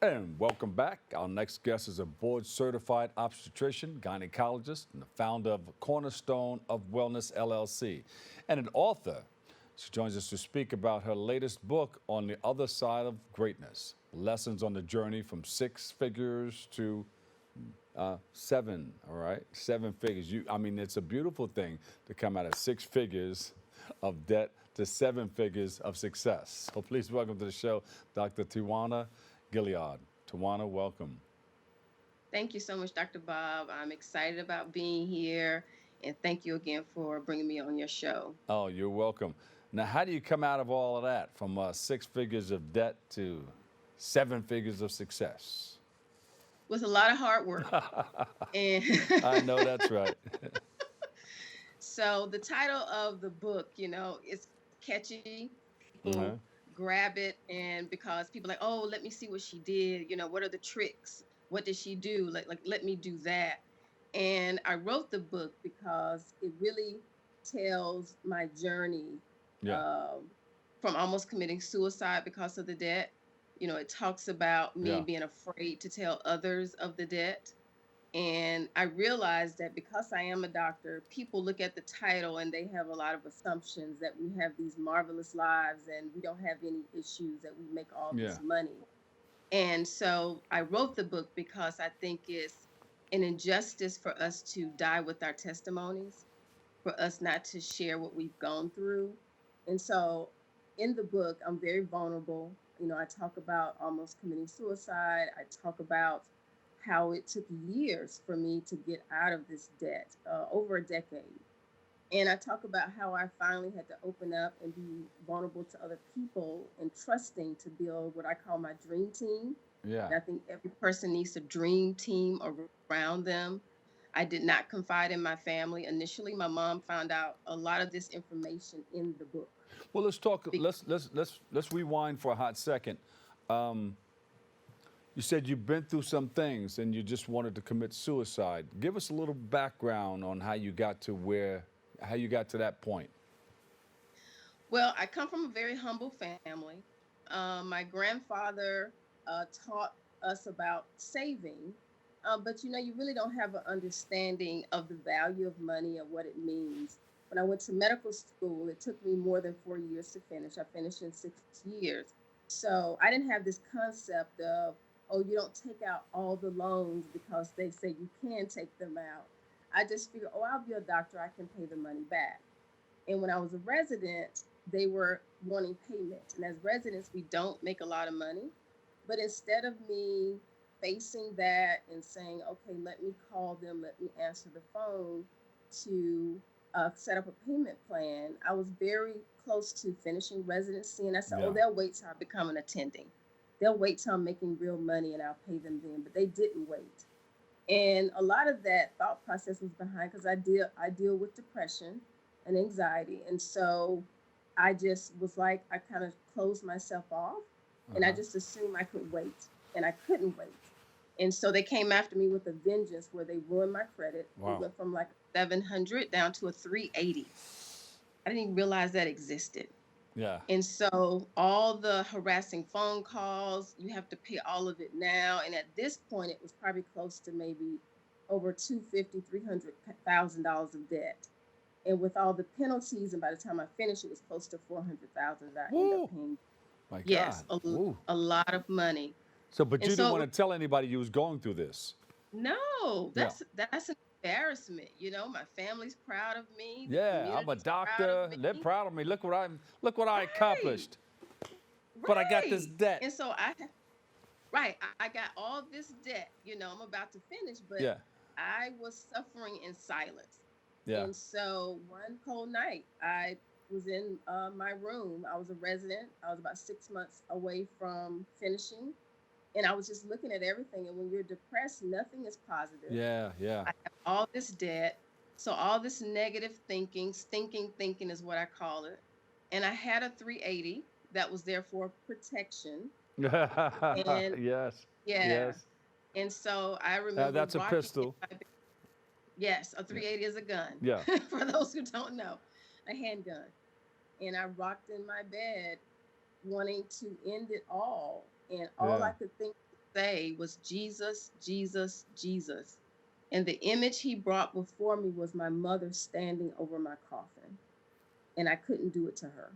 And welcome back. Our next guest is a board-certified obstetrician, gynecologist, and the founder of Cornerstone of Wellness, LLC, and an author. She joins us to speak about her latest book, On the Other Side of Greatness, lessons on the journey from six figures to seven, all right? Seven figures. I mean, it's a beautiful thing to come out of six figures of debt to seven figures of success. So please welcome to the show, Dr. Tawanna Gilliard. Tawanna, welcome. Thank you so much, Dr. Bob. I'm excited about being here, and thank you again for bringing me on your show. Oh, you're welcome. Now, how do you come out of all of that from six figures of debt to seven figures of success? With a lot of hard work. And I know that's right. so the title of the book, is catchy. People Uh-huh. grab it, and because people are like, oh, let me see what she did. What are the tricks? What did she do? Like let me do that. And I wrote the book because it really tells my journey Yeah, um, from almost committing suicide because of the debt. It talks about me yeah, being afraid to tell others of the debt. And I realized that because I am a doctor, people look at the title and they have a lot of assumptions that we have these marvelous lives and we don't have any issues, that we make all yeah, this money. And so I wrote the book because I think it's an injustice for us to die with our testimonies, for us not to share what we've gone through. And so in the book, I'm very vulnerable. I talk about almost committing suicide. I talk about how it took years for me to get out of this debt, over a decade. And I talk about how I finally had to open up and be vulnerable to other people and trusting to build what I call my dream team. yeah. And I think every person needs a dream team around them. I did not confide in my family. Initially, my mom found out a lot of this information in the book. Well, let's talk. Be- Let's rewind for a hot second. Um, you said you've been through some things and you just wanted to commit suicide. Give us a little background on how you got to that point. Well, I come from a very humble family. My grandfather taught us about saving, but you really don't have an understanding of the value of money and what it means. When I went to medical school, it took me more than 4 years to finish. I finished in 6 years. So I didn't have this concept of, oh, you don't take out all the loans because they say you can take them out. I just figured, oh, I'll be a doctor, I can pay the money back. And when I was a resident, they were wanting payment. And as residents, we don't make a lot of money. But instead of me facing that and saying, okay, let me call them, let me answer the phone to set up a payment plan, I was very close to finishing residency. And I said, oh, Yeah. they'll wait till I become an attending. They'll wait till I'm making real money and I'll pay them then. But they didn't wait. And a lot of that thought process was behind because I deal with depression and anxiety. And so I just was like, I kind of closed myself off and I Uh-huh. just assumed I could wait. And I couldn't wait. And so they came after me with a vengeance where they ruined my credit. It Wow. went from like 700 down to a 380. I didn't even realize that existed. Yeah. And so all the harassing phone calls, you have to pay all of it now. And at this point, it was probably close to maybe over 250, $300,000 of debt. And with all the penalties, and by the time I finished, it was close to 400,000 that I ended up Woo. paying. My Yes, God. Woo. a lot of money. So, but And you didn't so want to tell anybody you was going through this. no, Yeah. that's an embarrassment. My family's proud of me, the Yeah, I'm a community's proud of doctor. They're me. proud of me. Look what I Right, accomplished. But I got this right. debt. And so right, I got all this debt. I'm about to finish, but Yeah. I was suffering in silence. Yeah. And so one cold night, I was in my room. I was a resident. I was about 6 months away from finishing. And I was just looking at everything. And when you're depressed, nothing is positive. Yeah. Yeah. I have all this debt. So all this negative thinking, thinking is what I call it. And I had a 380 that was there for protection. And Yes. yeah. Yes. And so I remember That's a rocking in pistol. my bed. Yes, a Yeah. 380 is a gun. Yeah. For those who don't know, a handgun. And I rocked in my bed wanting to end it all. And all I Yeah. could think say was Jesus, Jesus, Jesus. And the image he brought before me was my mother standing over my coffin. And I couldn't do it to her.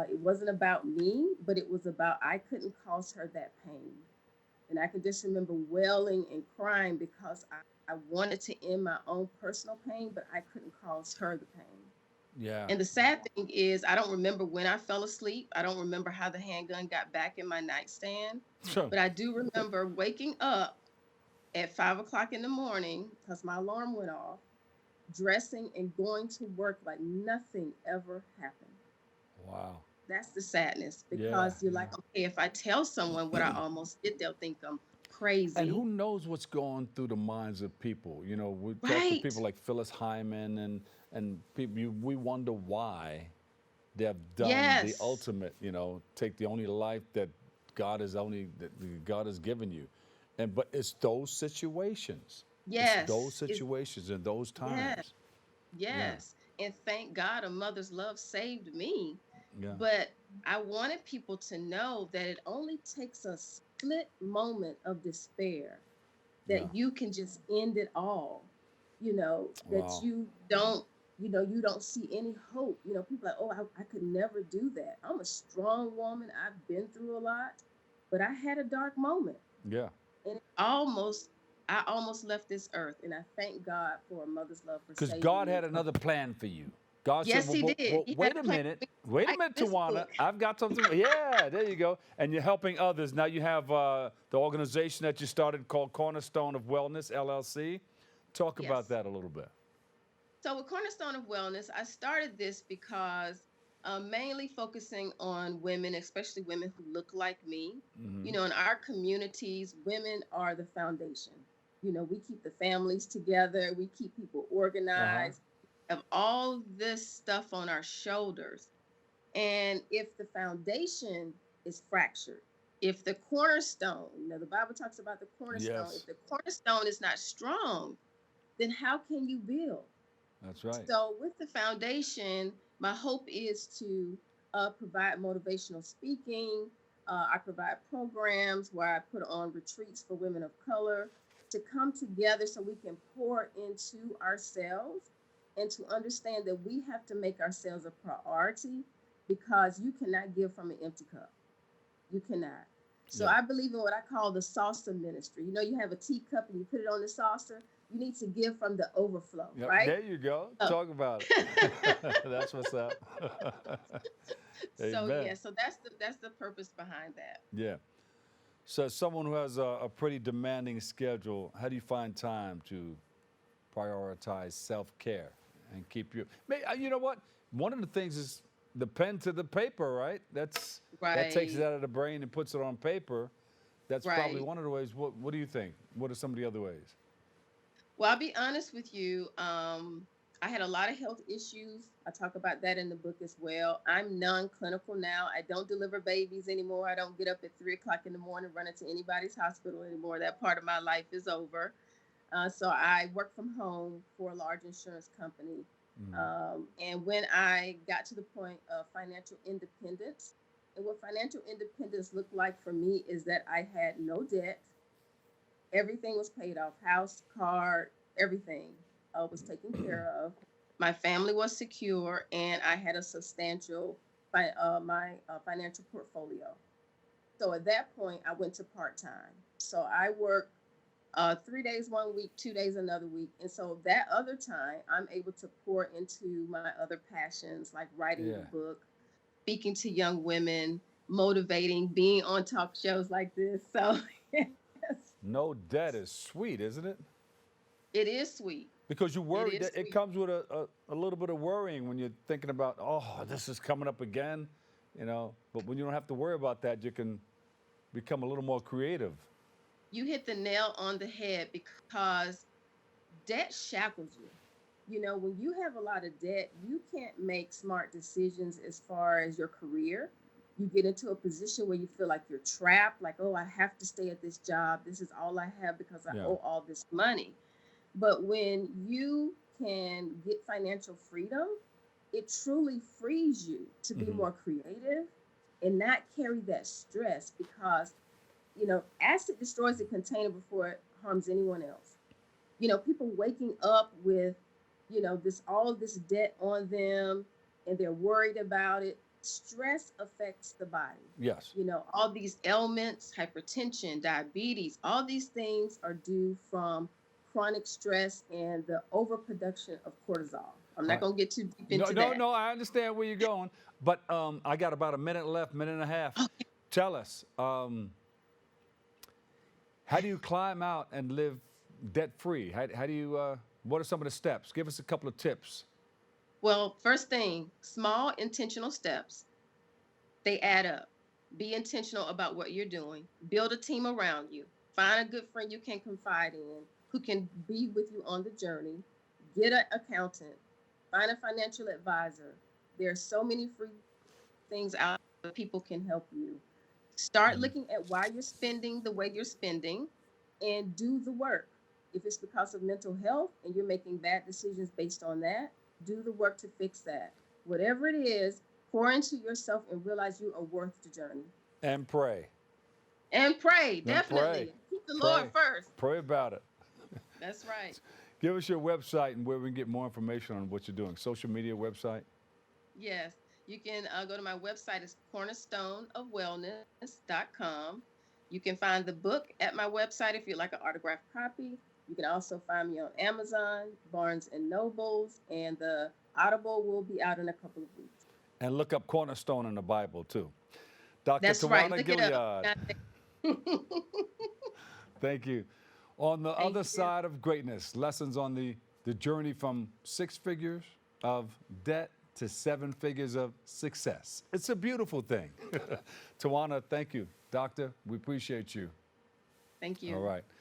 It wasn't about me, but it was about I couldn't cause her that pain. And I can just remember wailing and crying because I wanted to end my own personal pain, but I couldn't cause her the pain. Yeah. And the sad thing is, I don't remember when I fell asleep. I don't remember how the handgun got back in my nightstand. So, But I do remember waking up at 5 o'clock in the morning because my alarm went off, dressing and going to work like nothing ever happened. wow. That's the sadness Yeah. because you're like, okay, if I tell someone what I almost did, they'll think I'm And crazy. who knows what's going through the minds of people? You know, we talk to Right. people like Phyllis Hyman and people. We wonder why they have done the Yes. ultimate. You know, take the only life that God has given you, and but it's those situations. It's those Yes. It's situations and those yes. times. Yeah. Yes. And thank God a mother's love saved me. Yeah. But I wanted people to know that it only takes a split moment of despair Yeah. that you can just end it all. That Wow. you don't see any hope. People are like, oh, I could never do that. I'm a strong woman. I've been through a lot, but I had a dark moment. Yeah. And I almost left this earth. And I thank God for a mother's love for Because saving God me had from. another plan for you. God said, Yes, he did. He had wait a a plan minute. for me Wait to a write minute, this Tawanna. book. I've got something. Yeah, there you go. And you're helping others. Now you have the organization that you started called Cornerstone of Wellness, LLC. Talk about Yes. that a little bit. So with Cornerstone of Wellness, I started this because mainly focusing on women, especially women who look like me. Hmm. In our communities, women are the foundation. We keep the families together, we keep people Uh-huh. organized, have all this stuff on our shoulders. And if the foundation is fractured, if the cornerstone, the Bible talks about the cornerstone, if Yes, the cornerstone is not strong, then how can you build? that's right. So, with the foundation, my hope is to provide motivational speaking. I provide programs where I put on retreats for women of color to come together so we can pour into ourselves and to understand that we have to make ourselves a priority because you cannot give from an empty cup. You cannot. So Yeah. I believe in what I call the saucer ministry. You have a teacup and you put it on the saucer. You need to give from the overflow, Yep. right? There you go. So, Talk about it. That's what's up. so Amen. yeah, so that's the purpose behind that. Yeah. So, someone who has a pretty demanding schedule, how do you find time to prioritize self-care and keep your? You know what? One of the things is the pen to the paper, right? That takes it Right, out of the brain and puts it on paper. That's probably right. one of the ways. What do you think? What are some of the other ways? Well, I'll be honest with you. I had a lot of health issues. I talk about that in the book as well. I'm non-clinical now. I don't deliver babies anymore. I don't get up at 3 o'clock in the morning, run into anybody's hospital anymore. That part of my life is over. So I work from home for a large insurance company. Hmm. And when I got to the point of financial independence, and what financial independence looked like for me is that I had no debt. Everything was paid off, house, car, everything was taken care of. My family was secure, and I had a substantial my financial portfolio. So at that point, I went to part time. So I work 3 days one week, 2 days another week. And so that other time, I'm able to pour into my other passions like writing the Yeah. book, speaking to young women, motivating, being on talk shows like this. So, yes, No debt is sweet, isn't it? it is sweet. Because you It worry is that it sweet. comes with a little bit of worrying when you're thinking about, oh, this is coming up again, you know. But when you don't have to worry about that, you can become a little more creative. You hit the nail on the head because debt shackles you. When you have a lot of debt, you can't make smart decisions as far as your career. You get into a position where you feel like you're trapped, like, oh, I have to stay at this job. This is all I have because I Yeah. owe all this money. But when you can get financial freedom, it truly frees you to be Hmm. more creative and not carry that stress because Acid destroys the container before it harms anyone else. People waking up with, all this debt on them, and they're worried about it. Stress affects the body. Yes. All these ailments, hypertension, diabetes, all these things are due from chronic stress and the overproduction of cortisol. I'm All not right. going to get too deep No, into no, that. no. I understand where you're going, but I got about a minute left, minute and a half. Okay. Tell us, how do you climb out and live debt free? How do you? What are some of the steps? Give us a couple of tips. Well, first thing, small intentional steps, they add up. Be intentional about what you're doing. Build a team around you. Find a good friend you can confide in who can be with you on the journey. Get an accountant. Find a financial advisor. There are so many free things out there, people can help you. Start Mhm. looking at why you're spending the way you're spending and do the work. If it's because of mental health and you're making bad decisions based on that, do the work to fix that. Whatever it is, pour into yourself and realize you are worth the journey. And pray. And pray, And pray. definitely. Keep the Lord Pray. first. Pray about it. That's right. Give us your website and where we can get more information on what you're doing. Social media website. Yes. You can go to my website. It's cornerstoneofwellness.com. You can find the book at my website if you'd like an autographed copy. You can also find me on Amazon, Barnes and Nobles, and the Audible will be out in a couple of weeks. And look up Cornerstone in the Bible too. Dr. That's right. Tawanna Look it up. Gilliard, thank you. On the Thank other you. side of greatness, lessons on the journey from 6 figures of debt to 7 figures of success. It's a beautiful thing. Tawanna, thank you. Doctor, we appreciate you. Thank you. All right.